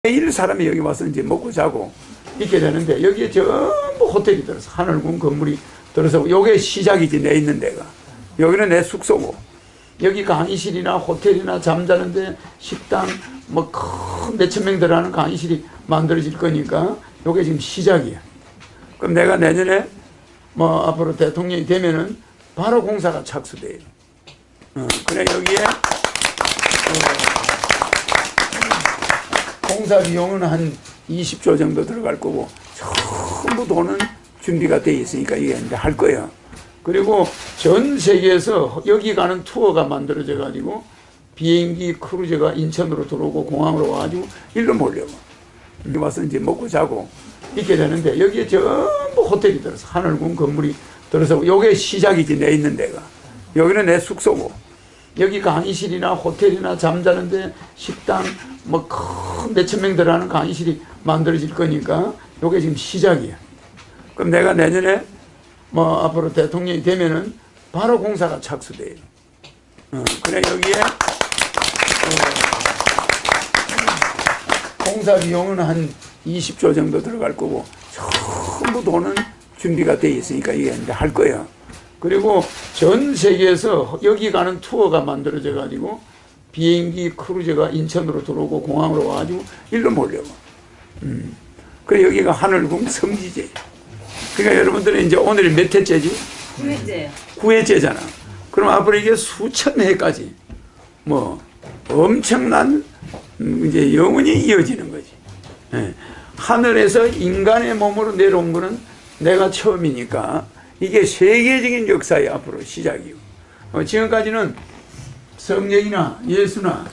매일 사람이 여기 와서 이제 먹고 자고 있게 되는데, 여기에 전부 호텔이 들어서, 하늘궁 건물이 들어서, 요게 시작이지, 내 있는 데가. 여기는 내 숙소고, 여기 강의실이나 호텔이나 잠자는데 식당 뭐 큰 몇천 명 들어가는 강의실이 만들어질 거니까 요게 지금 시작이야. 그럼 내가 내년에 뭐 앞으로 대통령이 되면은 바로 공사가 착수돼요. 그래 여기에 공사 비용은 한 20조 정도 들어갈 거고, 전부 돈은 준비가 돼 있으니까 이게 이제 할 거야. 그리고 전 세계에서 여기 가는 투어가 만들어져 가지고 비행기 크루즈가 인천으로 들어오고 공항으로 와가지고 일로 몰려와. 여기 와서 이제 먹고 자고 있게 되는데, 여기에 전부 호텔이 들어서, 하늘궁 건물이 들어서, 요게 시작이지, 내 있는 데가. 여기는 내 숙소고, 여기 강의실이나 호텔이나 잠자는데 식당 뭐 큰 몇천 명 들어가는 강의실이 만들어질 거니까 요게 지금 시작이야. 그럼 내가 내년에 뭐 앞으로 대통령이 되면은 바로 공사가 착수돼요. 그래 여기에 공사 비용은 한 20조 정도 들어갈 거고, 전부 돈은 준비가 돼 있으니까 이게 이제 할 거야. 그리고 전 세계에서 여기 가는 투어가 만들어져 가지고 비행기 크루즈가 인천으로 들어오고 공항으로 와가지고 일로 몰려와. 그래 여기가 하늘궁 성지제. 그러니까 여러분들은 이제 오늘이 몇 회째지? 9회째요. 9회째잖아. 그럼 앞으로 이게 수천 회까지 뭐 엄청난 이제 영원히 이어지는 거지. 예. 하늘에서 인간의 몸으로 내려온 거는 내가 처음이니까 이게 세계적인 역사의 앞으로 시작이고, 지금까지는 성령이나 예수나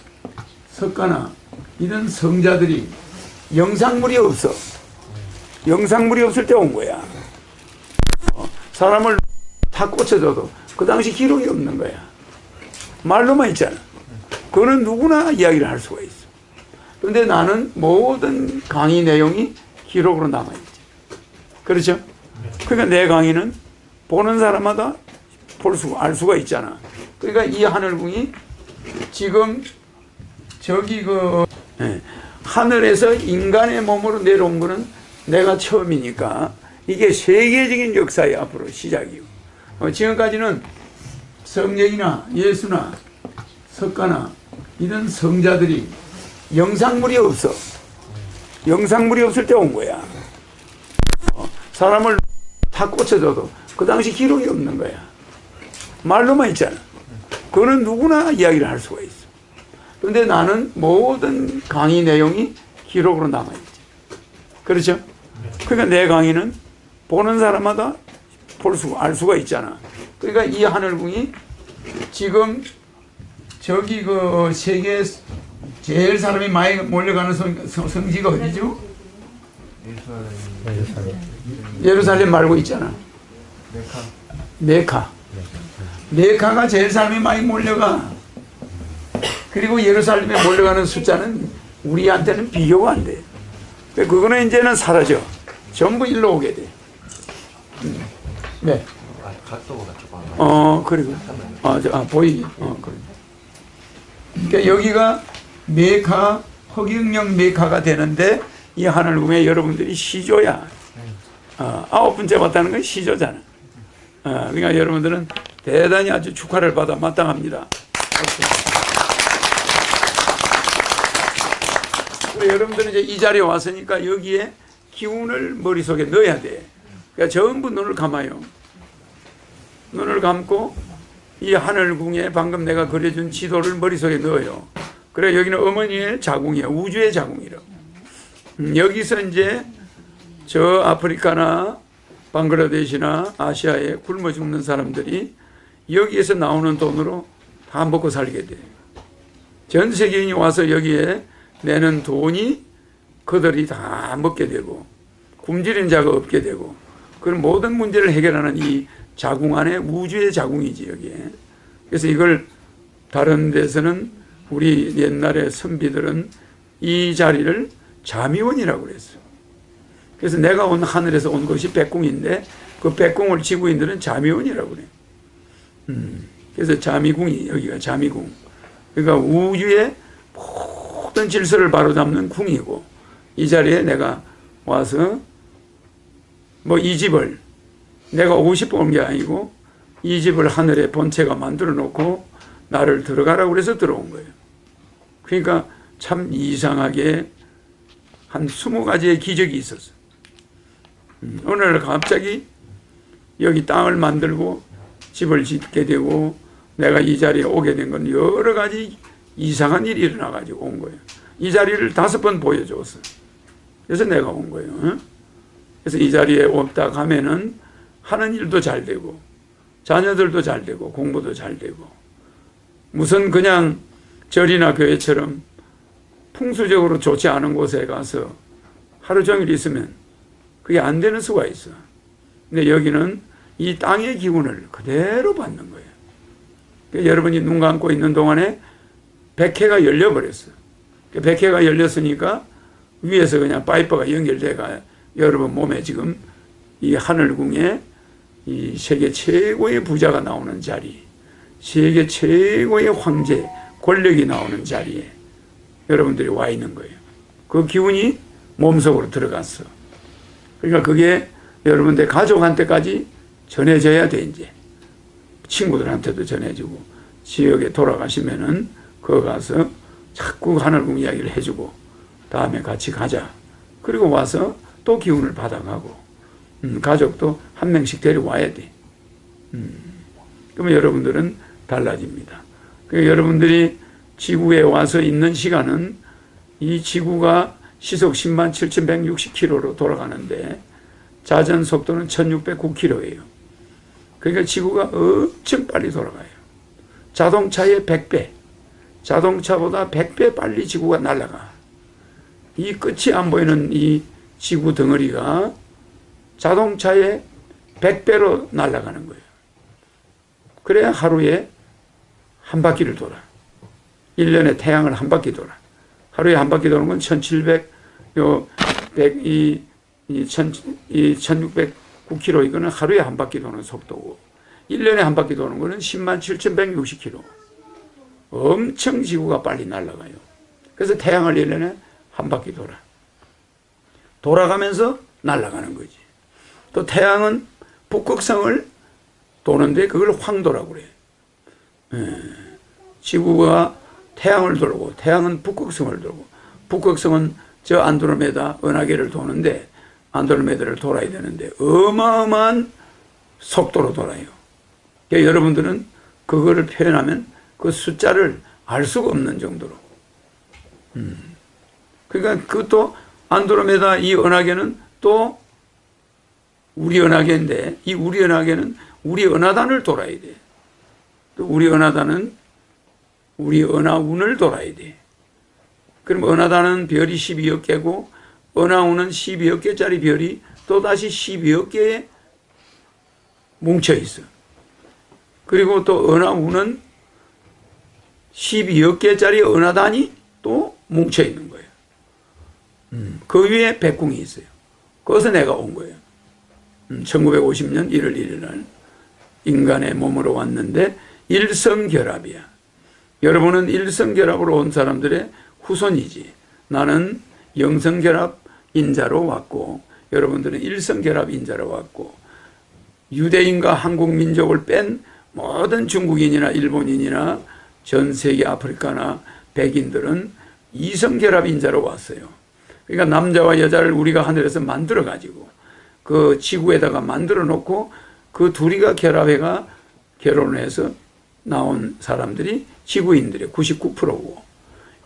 석가나 이런 성자들이 영상물이 없어. 영상물이 없을 때 온 거야. 사람을 다 꽂혀줘도 그 당시 기록이 없는 거야. 말로만 있잖아. 그거는 누구나 이야기를 할 수가 있어. 그런데 나는 모든 강의 내용이 기록으로 남아있지. 그렇죠? 그러니까 내 강의는 보는 사람마다 알 수가 있잖아. 그러니까 이 하늘궁이 지금 저기 하늘에서 인간의 몸으로 내려온 거는 내가 처음이니까 이게 세계적인 역사의 앞으로 시작이고, 지금까지는 성령이나 예수나 석가나 이런 성자들이 영상물이 없어. 영상물이 없을 때 온 거야. 사람을 다 꽂혀줘도 그 당시 기록이 없는 거야. 말로만 있잖아. 그거는 누구나 이야기를 할 수가 있어. 그런데 나는 모든 강의 내용이 기록으로 남아있지. 그렇죠? 그러니까 내 강의는 보는 사람마다 알 수가 있잖아. 그러니까 이 하늘궁이 지금 저기 세계 제일 사람이 많이 몰려가는 성지가 어디죠? 예루살렘 말고 있잖아. 메카. 메카가 제일 사람이 많이 몰려가. 그리고 예루살렘에 몰려가는 숫자는 우리한테는 비교가 안 돼. 그거는 이제는 사라져. 전부 일로 오게 돼. 네. 그리고 보이게. 그래. 그러니까 여기가 메카, 허경영 메카가 되는데, 이 하늘궁에 여러분들이 시조야. 9번째 왔다는 건 시조잖아. 그러니까 여러분들은 대단히 아주 축하를 받아 마땅합니다. 여러분들은 이제 이 자리에 왔으니까 여기에 기운을 머릿속에 넣어야 돼. 그러니까 전부 눈을 감아요. 눈을 감고 이 하늘궁에 방금 내가 그려준 지도를 머릿속에 넣어요. 그래 여기는 어머니의 자궁이야. 우주의 자궁이라고. 여기서 이제 저 아프리카나 방글라데시나 아시아에 굶어 죽는 사람들이 여기에서 나오는 돈으로 다 먹고 살게 돼. 전 세계인이 와서 여기에 내는 돈이 그들이 다 먹게 되고, 굶주린 자가 없게 되고, 그런 모든 문제를 해결하는 이 자궁 안에 우주의 자궁이지 여기에. 그래서 이걸 다른 데서는 우리 옛날에 선비들은 이 자리를 자미원이라고 그랬어. 그래서 내가 온 하늘에서 온 것이 백궁인데 그 백궁을 지구인들은 자미원이라고 그래. 그래서 자미궁이 여기가 자미궁. 그러니까 우주의 모든 질서를 바로잡는 궁이고, 이 자리에 내가 와서 뭐 이 집을 내가 오고 싶어 온 게 아니고 이 집을 하늘의 본체가 만들어 놓고 나를 들어가라고 그래서 들어온 거예요. 그러니까 참 이상하게 한 20가지의 기적이 있었어. 어느 날 갑자기 여기 땅을 만들고 집을 짓게 되고 내가 이 자리에 오게 된 건 여러 가지 이상한 일이 일어나가지고 온 거예요. 이 자리를 5번 보여줬어. 그래서 내가 온 거예요. 그래서 이 자리에 없다 가면은 하는 일도 잘 되고 자녀들도 잘 되고 공부도 잘 되고 무슨 그냥 절이나 교회처럼 풍수적으로 좋지 않은 곳에 가서 하루 종일 있으면 그게 안 되는 수가 있어. 근데 여기는 이 땅의 기운을 그대로 받는 거예요. 그러니까 여러분이 눈 감고 있는 동안에 백회가 열려버렸어. 백회가 열렸으니까 위에서 그냥 파이프가 연결돼가 여러분 몸에 지금 이 하늘궁에 이 세계 최고의 부자가 나오는 자리, 세계 최고의 황제, 권력이 나오는 자리에 여러분들이 와 있는 거예요. 그 기운이 몸속으로 들어갔어. 그러니까 그게 여러분들 가족한테까지 전해져야 돼. 이제 친구들한테도 전해주고 지역에 돌아가시면은 거기 가서 자꾸 하늘궁 이야기를 해주고 다음에 같이 가자. 그리고 와서 또 기운을 받아가고 가족도 한 명씩 데려와야 돼. 그러면 여러분들은 달라집니다. 그러니까 여러분들이 지구에 와서 있는 시간은 이 지구가 시속 10만 7,160km로 돌아가는데 자전 속도는 1,609km예요. 그러니까 지구가 엄청 빨리 돌아가요. 자동차의 100배, 자동차보다 100배 빨리 지구가 날아가. 이 끝이 안 보이는 이 지구 덩어리가 자동차의 100배로 날아가는 거예요. 그래야 하루에 한 바퀴를 돌아. 1년에 태양을 한 바퀴 돌아. 하루에 한 바퀴 도는 건 1609km 이거는 하루에 한 바퀴 도는 속도고 1년에 한 바퀴 도는 거는 10만 7,160km. 엄청 지구가 빨리 날아가요. 그래서 태양을 1년에 한 바퀴 돌아. 돌아가면서 날아가는 거지. 또 태양은 북극성을 도는데 그걸 황도라고 그래. 지구가 태양을 돌고 태양은 북극성을 돌고 북극성은 저 안드로메다 은하계를 도는데 안드로메다를 돌아야 되는데 어마어마한 속도로 돌아요. 그러니까 여러분들은 그거를 표현하면 그 숫자를 알 수가 없는 정도로. 그러니까 그것도 안드로메다 이 은하계는 또 우리 은하계인데 이 우리 은하계는 우리 은하단을 돌아야 돼. 또 우리 은하단은 우리 은하운을 돌아야 돼. 그럼 은하단은 별이 12억 개고 은하운은 12억 개짜리 별이 또다시 12억 개에 뭉쳐 있어. 그리고 또 은하운은 12억 개짜리 은하단이 또 뭉쳐 있는 거예요. 그 위에 백궁이 있어요. 거기서 내가 온 거예요. 1950년 1월 1일 날 인간의 몸으로 왔는데 일성결합이야. 여러분은 일성결합으로 온 사람들의 후손이지. 나는 영성결합 인자로 왔고 여러분들은 일성결합 인자로 왔고 유대인과 한국 민족을 뺀 모든 중국인이나 일본인이나 전 세계 아프리카나 백인들은 이성결합 인자로 왔어요. 그러니까 남자와 여자를 우리가 하늘에서 만들어 가지고 그 지구에다가 만들어 놓고 그 둘이가 결합해가 결혼을 해서 나온 사람들이 지구인들의 99%고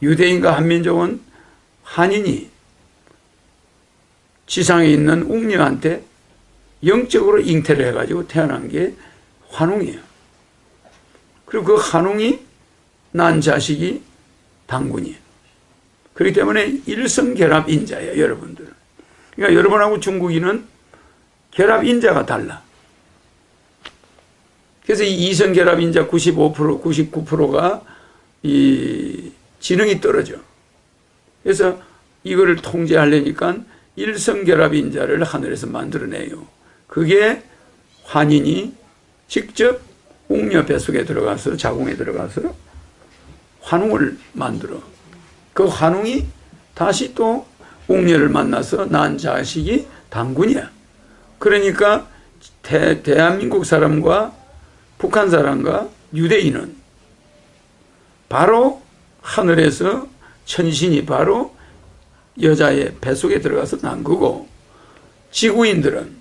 유대인과 한민족은 한인이 지상에 있는 웅녀한테 영적으로 잉태를 해가지고 태어난 게 환웅이에요. 그리고 그 환웅이 난 자식이 당군이에요. 그렇기 때문에 일성결합인자예요, 여러분들은. 그러니까 여러분하고 중국인은 결합인자가 달라. 그래서 이 이성결합인자 95%, 99%가 이 지능이 떨어져. 그래서 이거를 통제하려니까 일성결합인자를 하늘에서 만들어내요. 그게 환인이 직접 웅녀 뱃속에 들어가서 자궁에 들어가서 환웅을 만들어. 그 환웅이 다시 또 웅녀를 만나서 낳은 자식이 당군이야. 그러니까 대한민국 사람과 북한 사람과 유대인은 바로 하늘에서 천신이 바로 여자의 뱃속에 들어가서 난 거고, 지구인들은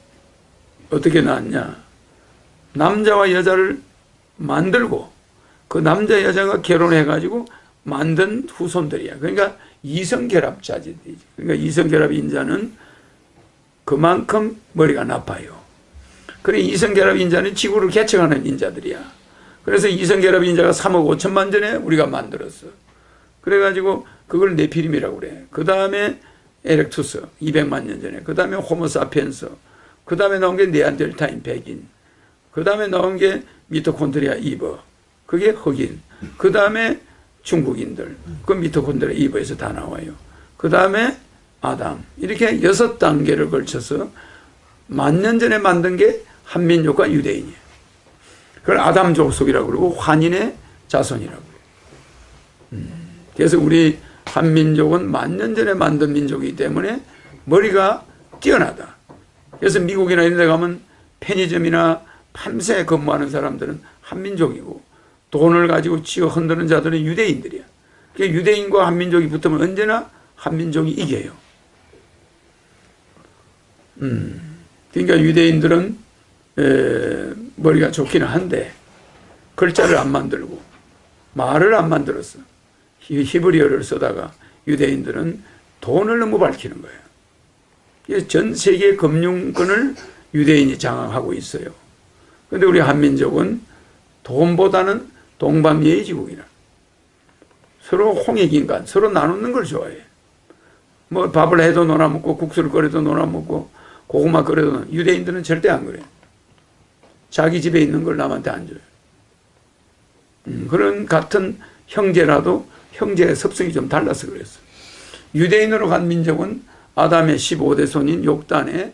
어떻게 낳았냐? 남자와 여자를 만들고 그 남자 여자가 결혼해가지고 만든 후손들이야. 그러니까 이성결합자지. 그러니까 이성결합 인자는 그만큼 머리가 나빠요. 그래, 이성결합 인자는 지구를 개척하는 인자들이야. 그래서 이성결합 인자가 3억 5천만 전에 우리가 만들었어. 그래가지고 그걸 네피림이라고 그래. 그 다음에 에렉투스 200만 년 전에, 그 다음에 호모사피엔스, 그 다음에 나온 게 네안데르탈인 백인, 그 다음에 나온 게 미토콘드리아 이버, 그게 흑인, 그 다음에 중국인들, 그 미토콘드리아 이버에서 다 나와요. 그 다음에 아담, 이렇게 6단계를 걸쳐서 10,000년 전에 만든 게 한민족과 유대인이에요. 그걸 아담 족속이라고 그러고 환인의 자손이라고 그래요. 그래서 우리 한민족은 10,000년 전에 만든 민족이기 때문에 머리가 뛰어나다. 그래서 미국이나 이런 데 가면 편의점이나 밤새 근무하는 사람들은 한민족이고, 돈을 가지고 쥐어 흔드는 자들은 유대인들이야. 그러니까 유대인과 한민족이 붙으면 언제나 한민족이 이겨요. 그러니까 유대인들은 머리가 좋기는 한데 글자를 안 만들고 말을 안 만들었어. 히브리어를 쓰다가 유대인들은 돈을 너무 밝히는 거예요. 그래서 전 세계 금융권을 유대인이 장악하고 있어요. 그런데 우리 한민족은 돈보다는 동방예의지국이라, 서로 홍익인간, 서로 나누는 걸 좋아해. 뭐 밥을 해도 놀아먹고 국수를 끓여도 놀아먹고 고구마 끓여도. 유대인들은 절대 안 그래. 자기 집에 있는 걸 남한테 안 줘요. 그런 같은 형제라도 형제의 습성이 좀 달라서 그랬어. 유대인으로 간 민족은 아담의 15대 손인 욕단의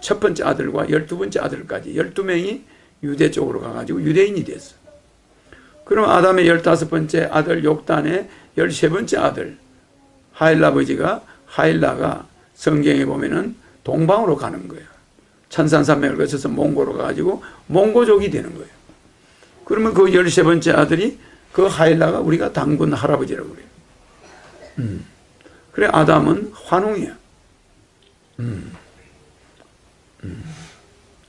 첫 번째 아들과 12번째 아들까지 12명이 유대 쪽으로 가가지고 유대인이 됐어. 그럼 아담의 15번째 아들 욕단의 13번째 아들 하일라가 성경에 보면은 동방으로 가는 거예요. 천산산맥을 거쳐서 몽고로 가가지고 몽고족이 되는 거예요. 그러면 그 13번째 아들이, 그 하일라가 우리가 당군 할아버지라고 그래요. 그래, 아담은 환웅이야.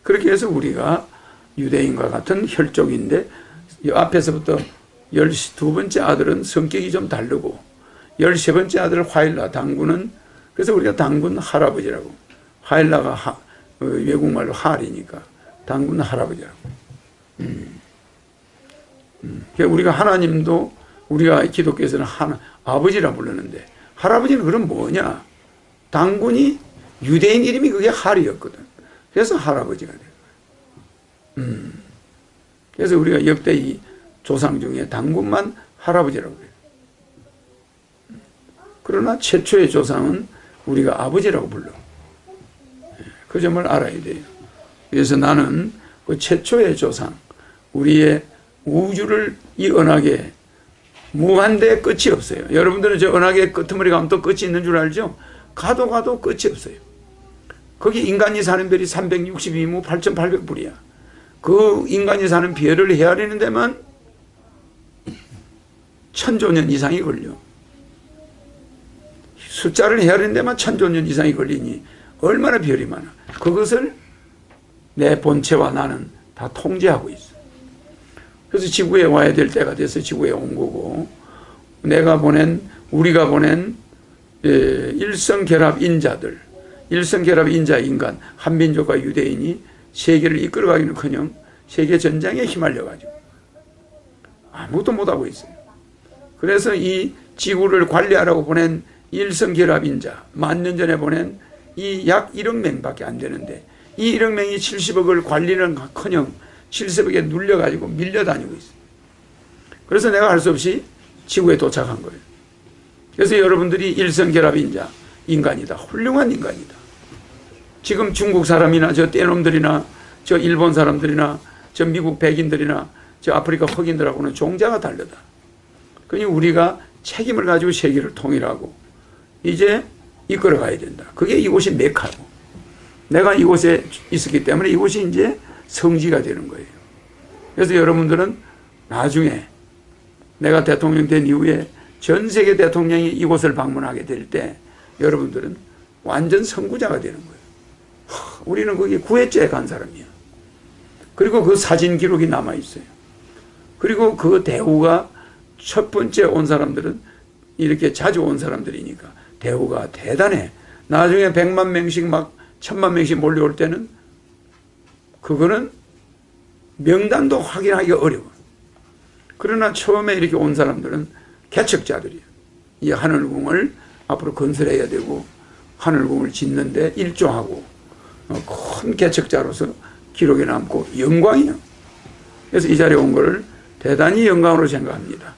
그렇게 해서 우리가 유대인과 같은 혈족인데, 이 앞에서부터 12번째 아들은 성격이 좀 다르고 13번째 아들 하일라 당군은, 그래서 우리가 당군 할아버지라고. 하일라가 외국말로 할이니까 당군 할아버지라고. 그러니까 우리가 하나님도, 우리가 기독교에서는 아버지라 부르는데 할아버지는 그럼 뭐냐? 당군이 유대인 이름이 그게 할이었거든. 그래서 할아버지가 된 거예요. 그래서 우리가 역대 이 조상 중에 당군만 할아버지라고 그래요. 그러나 최초의 조상은 우리가 아버지라고 불러. 그 점을 알아야 돼요. 그래서 나는 그 최초의 조상, 우리의 우주를 이 언약에 무한대 끝이 없어요. 여러분들은 저 언약의 끄트머리 가면 또 끝이 있는 줄 알죠? 가도 끝이 없어요. 거기 인간이 사는 별이 362무 8,800불이야. 그 인간이 사는 별을 헤아리는 데만 1,000조년 이상이 걸려. 숫자를 헤아리는 데만 1,000조년 이상이 걸리니 얼마나 별이 많아. 그것을 내 본체와 나는 다 통제하고 있어. 그래서 지구에 와야 될 때가 돼서 지구에 온 거고, 우리가 보낸 일성결합 인자들, 일성결합 인자 인간, 한민족과 유대인이 세계를 이끌어가기는커녕 세계 전장에 휘말려가지고 아무것도 못하고 있어요. 그래서 이 지구를 관리하라고 보낸 일성결합 인자, 10,000년 전에 보낸 이 약 1억 명밖에 안 되는데, 이 1억 명이 70억을 관리는커녕 70억에 눌려가지고 밀려다니고 있어요. 그래서 내가 할 수 없이 지구에 도착한 거예요. 그래서 여러분들이 일성결합 인자, 인간이다. 훌륭한 인간이다. 지금 중국 사람이나 저 떼놈들이나 저 일본 사람들이나 저 미국 백인들이나 저 아프리카 흑인들하고는 종자가 다르다. 그러니 우리가 책임을 가지고 세계를 통일하고 이제 이끌어 가야 된다. 그게 이곳이 메카고, 내가 이곳에 있었기 때문에 이곳이 이제 성지가 되는 거예요. 그래서 여러분들은 나중에 내가 대통령 된 이후에 전 세계 대통령이 이곳을 방문하게 될 때 여러분들은 완전 선구자가 되는 거예요. 우리는 거기 9회째 간 사람이야. 그리고 그 사진 기록이 남아있어요. 그리고 그 대우가 첫 번째 온 사람들은 이렇게 자주 온 사람들이니까 대우가 대단해. 나중에 100만 명씩 막 1000만 명씩 몰려올 때는 그거는 명단도 확인하기가 어려워. 그러나 처음에 이렇게 온 사람들은 개척자들이에요. 이 하늘궁을 앞으로 건설해야 되고 하늘궁을 짓는데 일조하고 큰 개척자로서 기록에 남고 영광이에요. 그래서 이 자리에 온 걸 대단히 영광으로 생각합니다.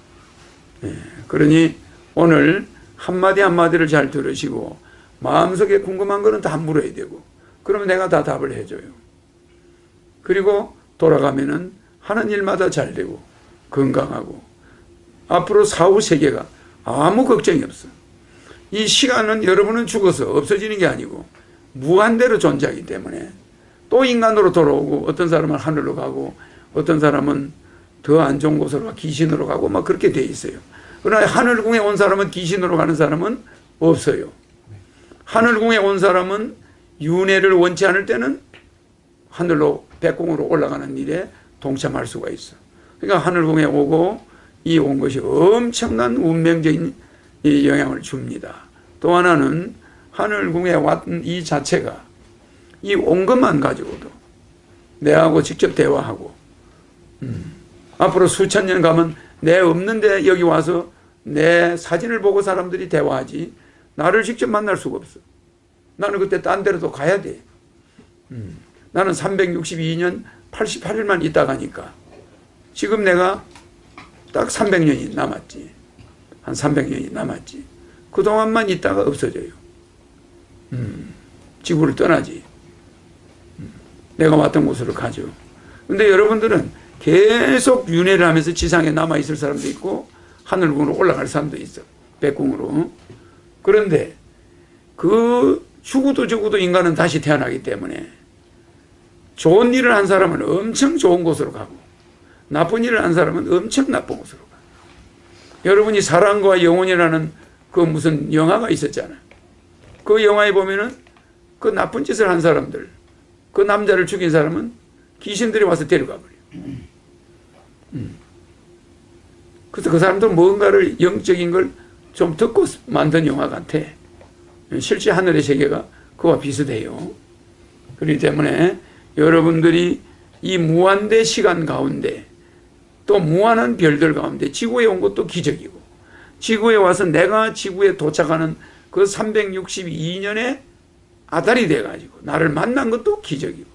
그러니 오늘 한마디 한마디를 잘 들으시고 마음속에 궁금한 거는 다 물어야 되고, 그러면 내가 다 답을 해줘요. 그리고 돌아가면은 하는 일마다 잘 되고 건강하고 앞으로 사후 세계가 아무 걱정이 없어. 이 시간은 여러분은 죽어서 없어지는 게 아니고 무한대로 존재하기 때문에 또 인간으로 돌아오고, 어떤 사람은 하늘로 가고 어떤 사람은 더 안 좋은 곳으로 가, 귀신으로 가고 막 그렇게 돼 있어요. 그러나 하늘궁에 온 사람은, 귀신으로 가는 사람은 없어요. 하늘궁에 온 사람은 윤회를 원치 않을 때는 하늘로 백궁으로 올라가는 일에 동참할 수가 있어. 그러니까 하늘궁에 오고 이 온 것이 엄청난 운명적인 영향을 줍니다. 또 하나는 하늘궁에 왔던 이 자체가, 이 온 것만 가지고도 내하고 직접 대화하고, 앞으로 수천 년 가면 내 없는데 여기 와서 내 사진을 보고 사람들이 대화하지 나를 직접 만날 수가 없어. 나는 그때 딴 데로도 가야 돼. 나는 362년 88일만 있다 가니까 지금 내가 딱 300년이 남았지. 한 300년이 남았지. 그동안만 있다가 없어져요. 지구를 떠나지. 내가 왔던 곳으로 가죠. 근데 여러분들은 계속 윤회를 하면서 지상에 남아있을 사람도 있고 하늘궁으로 올라갈 사람도 있어. 백궁으로. 그런데 그 죽어도 인간은 다시 태어나기 때문에 좋은 일을 한 사람은 엄청 좋은 곳으로 가고 나쁜 일을 한 사람은 엄청 나쁜 곳으로 가. 여러분이 사랑과 영혼이라는 그 무슨 영화가 있었잖아. 그 영화에 보면은 그 나쁜 짓을 한 사람들, 그 남자를 죽인 사람은 귀신들이 와서 데려가 버려. 그래서 그 사람도 뭔가를 영적인 걸 좀 듣고 만든 영화 같아. 실제 하늘의 세계가 그와 비슷해요. 그렇기 때문에 여러분들이 이 무한대 시간 가운데 또 무한한 별들 가운데 지구에 온 것도 기적이고, 지구에 와서 내가 지구에 도착하는 그 362년에 아달이 돼가지고 나를 만난 것도 기적이고,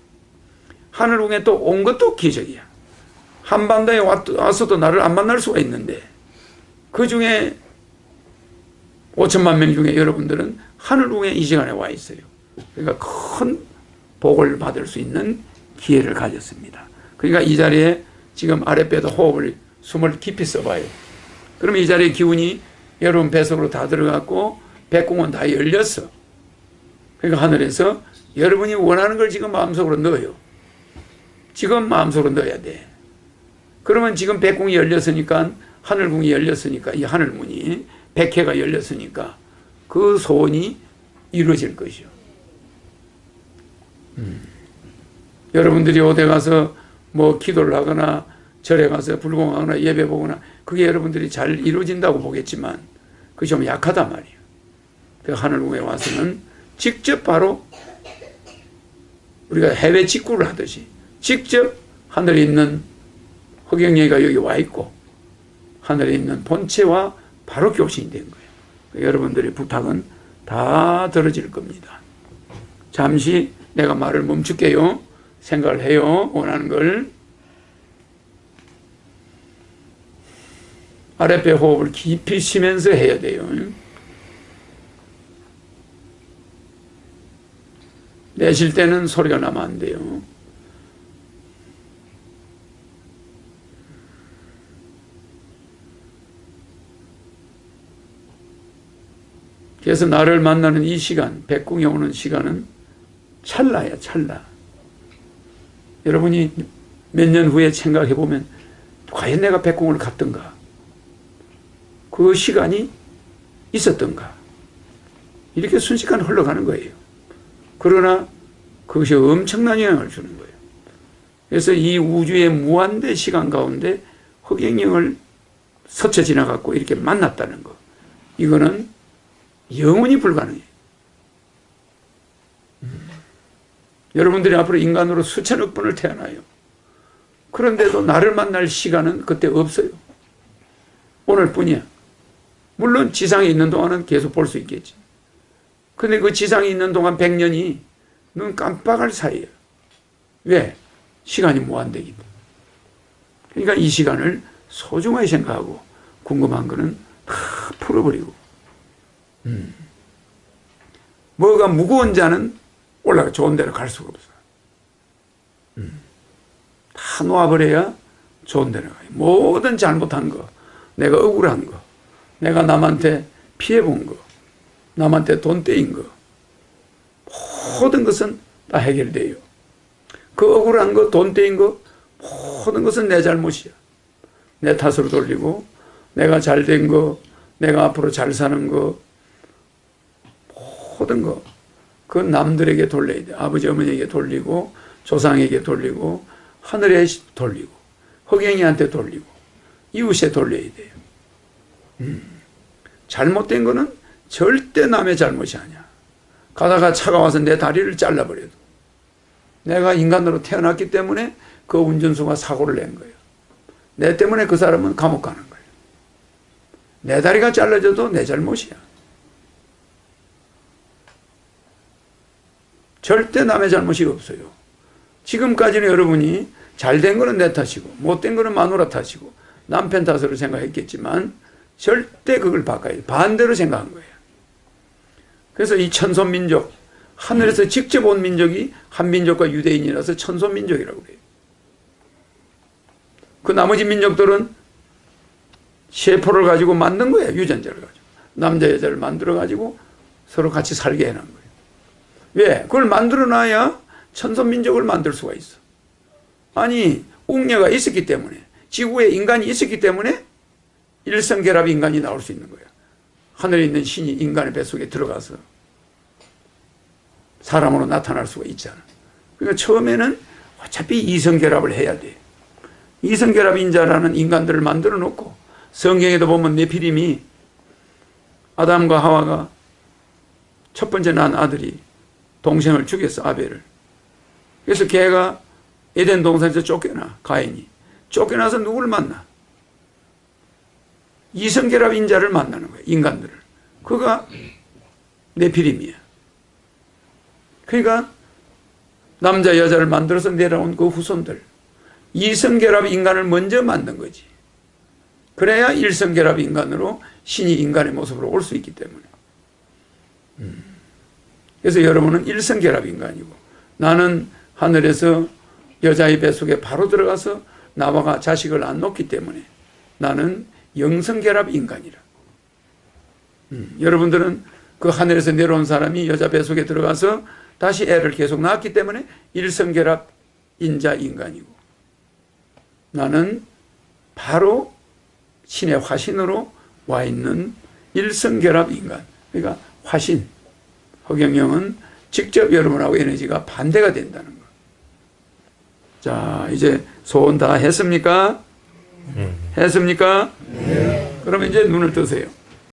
하늘궁에 또 온 것도 기적이야. 한반도에 와서도 나를 안 만날 수가 있는데 그 중에 5천만 명 중에 여러분들은 하늘궁에 이 시간에 와 있어요. 그러니까 큰 복을 받을 수 있는 기회를 가졌습니다. 그러니까 이 자리에 지금 아랫배도 호흡을, 숨을 깊이 써봐요. 그러면 이 자리의 기운이 여러분 뱃속으로 다 들어갔고 백궁은 다 열렸어. 그러니까 하늘에서 여러분이 원하는 걸 지금 마음속으로 넣어요. 지금 마음속으로 넣어야 돼. 그러면 지금 백궁이 열렸으니까, 하늘궁이 열렸으니까, 이 하늘문이 백회가 열렸으니까 그 소원이 이루어질 것이요. 여러분들이 어디 가서 뭐 기도를 하거나 절에 가서 불공하거나 예배 보거나 그게 여러분들이 잘 이루어진다고 보겠지만 그게 좀 약하단 말이에요. 그 하늘궁에 와서는 직접 바로 우리가 해외 직구를 하듯이 직접 하늘에 있는 허경영이가 여기 와 있고 하늘에 있는 본체와 바로 교신이 된 거예요. 여러분들의 부탁은 다 들어질 겁니다. 잠시 내가 말을 멈출게요. 생각을 해요. 원하는 걸. 아랫배 호흡을 깊이 쉬면서 해야 돼요. 내쉴 때는 소리가 나면 안 돼요. 그래서 나를 만나는 이 시간, 백궁에 오는 시간은 찰나야, 찰나. 여러분이 몇 년 후에 생각해 보면 과연 내가 백궁을 갔던가? 그 시간이 있었던가? 이렇게 순식간에 흘러가는 거예요. 그러나 그것이 엄청난 영향을 주는 거예요. 그래서 이 우주의 무한대 시간 가운데 흑행령을 스쳐 지나갔고 이렇게 만났다는 거. 이거는 영원히 불가능해요. 여러분들이 앞으로 인간으로 수천억 번을 태어나요. 그런데도 나를 만날 시간은 그때 없어요. 오늘뿐이야. 물론 지상에 있는 동안은 계속 볼 수 있겠지. 근데 그 지상에 있는 동안 100년이 눈 깜빡할 사이야. 왜? 시간이 무한대기 때문에. 그러니까 이 시간을 소중하게 생각하고 궁금한 거는 다 풀어버리고 뭐가 무거운 자는 올라가 좋은 데로 갈 수가 없어. 다 놓아버려야 좋은 데로 가요. 모든 잘못한 거, 내가 억울한 거, 내가 남한테 피해본 거, 남한테 돈 떼인 거, 모든 것은 다 해결돼요. 그 억울한 거, 돈 떼인 거, 모든 것은 내 잘못이야. 내 탓으로 돌리고, 내가 잘된 거, 내가 앞으로 잘 사는 거, 모든 거, 그 남들에게 돌려야 돼. 아버지, 어머니에게 돌리고, 조상에게 돌리고, 하늘에 돌리고, 흑행이한테 돌리고, 이웃에 돌려야 돼요. 잘못된 거는 절대 남의 잘못이 아니야. 가다가 차가 와서 내 다리를 잘라버려도 내가 인간으로 태어났기 때문에 그 운전수가 사고를 낸 거예요. 내 때문에 그 사람은 감옥 가는 거예요. 내 다리가 잘라져도 내 잘못이야. 절대 남의 잘못이 없어요. 지금까지는 여러분이 잘된 거는 내 탓이고 못된 거는 마누라 탓이고 남편 탓으로 생각했겠지만 절대 그걸 바꿔야 돼. 반대로 생각한 거예요. 그래서 이 천손민족, 하늘에서 직접 온 민족이 한민족과 유대인이라서 천손민족이라고 그래요. 그 나머지 민족들은 세포를 가지고 만든 거예요. 유전자를 가지고. 남자 여자를 만들어 가지고 서로 같이 살게 해놓은 거예요. 왜? 그걸 만들어 놔야 천손민족을 만들 수가 있어. 아니 웅녀가 있었기 때문에, 지구에 인간이 있었기 때문에 일성결합 인간이 나올 수 있는 거야. 하늘에 있는 신이 인간의 뱃속에 들어가서 사람으로 나타날 수가 있잖아. 그러니까 처음에는 어차피 이성결합을 해야 돼. 이성결합 인자라는 인간들을 만들어 놓고, 성경에도 보면 네피림이 아담과 하와가 첫 번째 난 아들이 동생을 죽였어, 아벨을. 그래서 걔가 에덴 동산에서 쫓겨나, 가인이. 쫓겨나서 누구를 만나? 이성결합 인자를 만나는 거예요, 인간들을. 그가 네피림이야. 그러니까 남자 여자를 만들어서 내려온 그 후손들, 이성결합 인간을 먼저 만든 거지. 그래야 일성결합 인간으로 신이 인간의 모습으로 올 수 있기 때문에. 그래서 여러분은 일성결합 인간이고, 나는 하늘에서 여자의 뱃속에 바로 들어가서 나와 자식을 안 놓기 때문에 나는 영성결합 인간이라. 여러분들은 그 하늘에서 내려온 사람이 여자 뱃속에 들어가서 다시 애를 계속 낳았기 때문에 일성결합 인자 인간이고, 나는 바로 신의 화신으로 와 있는 일성결합 인간. 그러니까 화신, 허경영은 직접 여러분하고 에너지가 반대가 된다는 거. 자, 이제 소원 다 했습니까? 했습니까? 네. 그러면 이제 눈을 뜨세요.